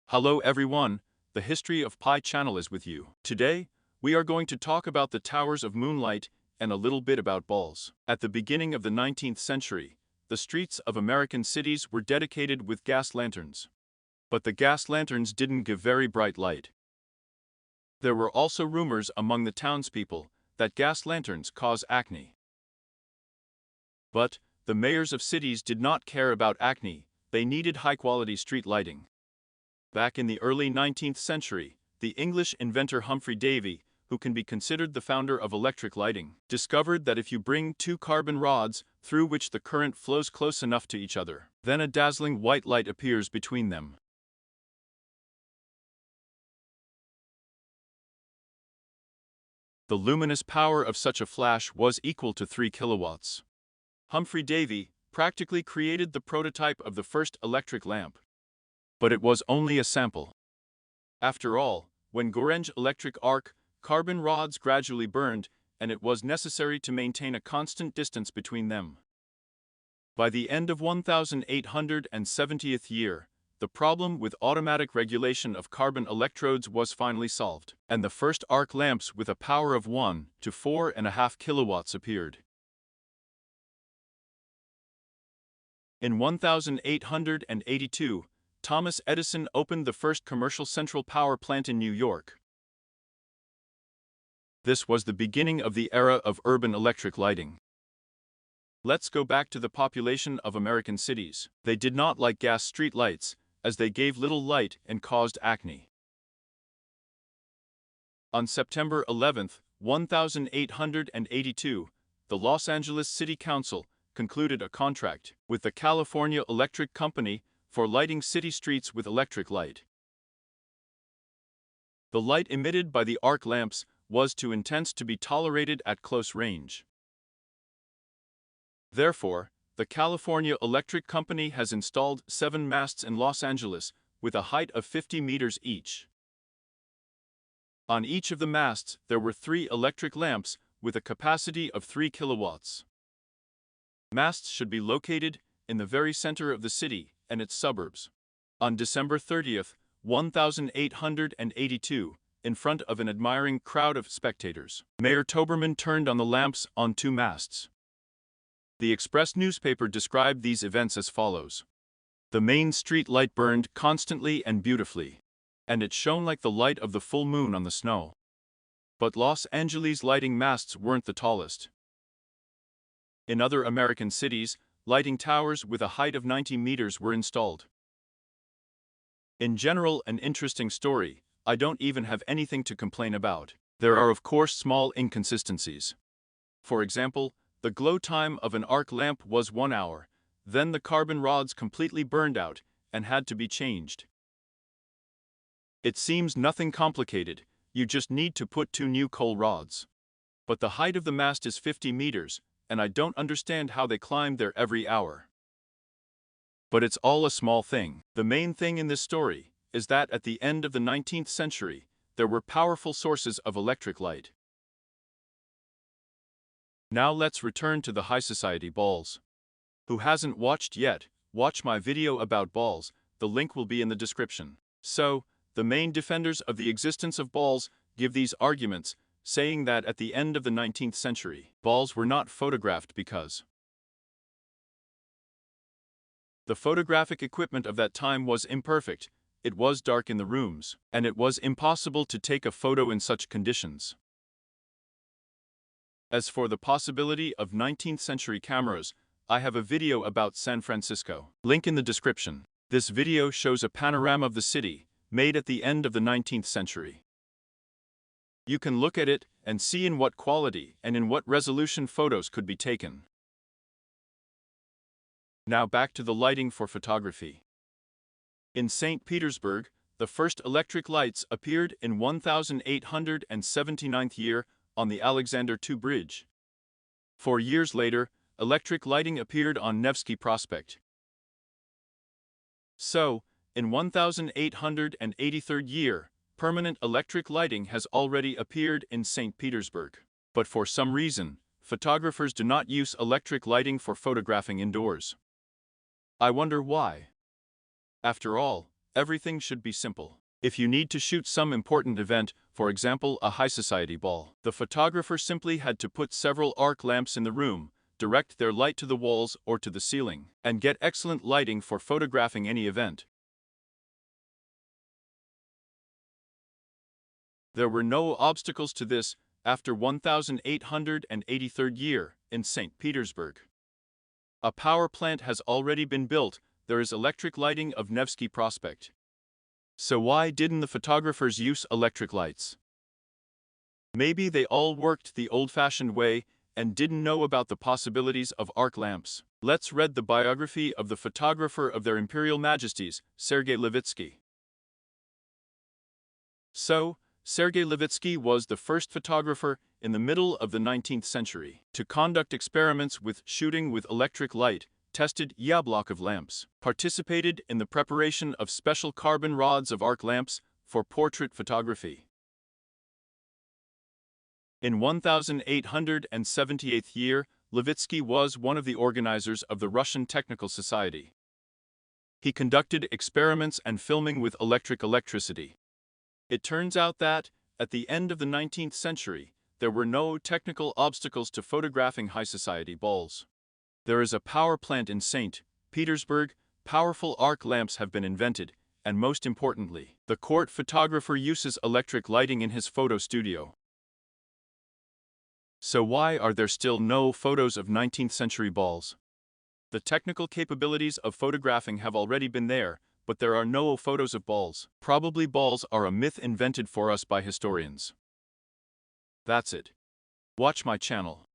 Hello everyone, the History of Pi channel is with you. Today, we are going to talk about the towers of Moonlight and a little bit about balls. At the beginning of the 19th century, the streets of American cities were dedicated with gas lanterns. But the gas lanterns didn't give very bright light. There were also rumors among the townspeople that gas lanterns cause acne. But the mayors of cities did not care about acne, they needed high-quality street lighting. Back in the early 19th century, the English inventor Humphrey Davy, who can be considered the founder of electric lighting, discovered that if you bring two carbon rods through which the current flows close enough to each other, then a dazzling white light appears between them. The luminous power of such a flash was equal to 3 kilowatts. Humphrey Davy practically created the prototype of the first electric lamp. But it was only a sample. After all, when Gorange electric arc, carbon rods gradually burned, and it was necessary to maintain a constant distance between them. By the end of 1870th year, the problem with automatic regulation of carbon electrodes was finally solved, and the first arc lamps with a power of 1 to 4.5 kilowatts appeared. In 1882, Thomas Edison opened the first commercial central power plant in New York. This was the beginning of the era of urban electric lighting. Let's go back to the population of American cities. They did not like gas street lights, as they gave little light and caused acne. On September 11, 1882, the Los Angeles City Council concluded a contract with the California Electric Company for lighting city streets with electric light. The light emitted by the arc lamps was too intense to be tolerated at close range. Therefore, the California Electric Company has installed 7 masts in Los Angeles with a height of 50 meters each. On each of the masts there were 3 electric lamps with a capacity of 3 kilowatts. Masts should be located in the very center of the city and its suburbs. On December 30, 1882, in front of an admiring crowd of spectators, Mayor Toberman turned on the lamps on 2 masts. The Express newspaper described these events as follows. The main street light burned constantly and beautifully, and it shone like the light of the full moon on the snow. But Los Angeles lighting masts weren't the tallest. In other American cities, lighting towers with a height of 90 meters were installed. In general, an interesting story. I don't even have anything to complain about. There are of course small inconsistencies. For example, the glow time of an arc lamp was 1 hour, then the carbon rods completely burned out and had to be changed. It seems nothing complicated, you just need to put 2 new coal rods. But the height of the mast is 50 meters, and I don't understand how they climbed there every hour. But it's all a small thing. The main thing in this story is that at the end of the 19th century, there were powerful sources of electric light. Now let's return to the high society balls. Who hasn't watched yet, watch my video about balls, the link will be in the description. So, the main defenders of the existence of balls give these arguments, saying that at the end of the 19th century, balls were not photographed because the photographic equipment of that time was imperfect, it was dark in the rooms, and it was impossible to take a photo in such conditions. As for the possibility of 19th century cameras, I have a video about San Francisco. Link in the description. This video shows a panorama of the city, made at the end of the 19th century. You can look at it and see in what quality and in what resolution photos could be taken. Now back to the lighting for photography. In St. Petersburg, the first electric lights appeared in 1879th year on the Alexander II Bridge. 4 years later, electric lighting appeared on Nevsky Prospect. So, in 1883rd year, permanent electric lighting has already appeared in St. Petersburg. But for some reason, photographers do not use electric lighting for photographing indoors. I wonder why. After all, everything should be simple. If you need to shoot some important event, for example a high society ball, the photographer simply had to put several arc lamps in the room, direct their light to the walls or to the ceiling, and get excellent lighting for photographing any event. There were no obstacles to this after 1883rd year in St. Petersburg. A power plant has already been built. There is electric lighting of Nevsky Prospect. So why didn't the photographers use electric lights? Maybe they all worked the old-fashioned way and didn't know about the possibilities of arc lamps. Let's read the biography of the photographer of their Imperial Majesties, Sergei Levitsky. So, Sergei Levitsky was the first photographer in the middle of the 19th century to conduct experiments with shooting with electric light, tested a block of lamps, participated in the preparation of special carbon rods of arc lamps for portrait photography. In 1878th year, Levitsky was one of the organizers of the Russian Technical Society. He conducted experiments and filming with electricity. It turns out that, at the end of the 19th century, there were no technical obstacles to photographing high society balls. There is a power plant in St. Petersburg, powerful arc lamps have been invented, and most importantly, the court photographer uses electric lighting in his photo studio. So why are there still no photos of 19th century balls? The technical capabilities of photographing have already been there, but there are no photos of balls. Probably balls are a myth invented for us by historians. That's it. Watch my channel.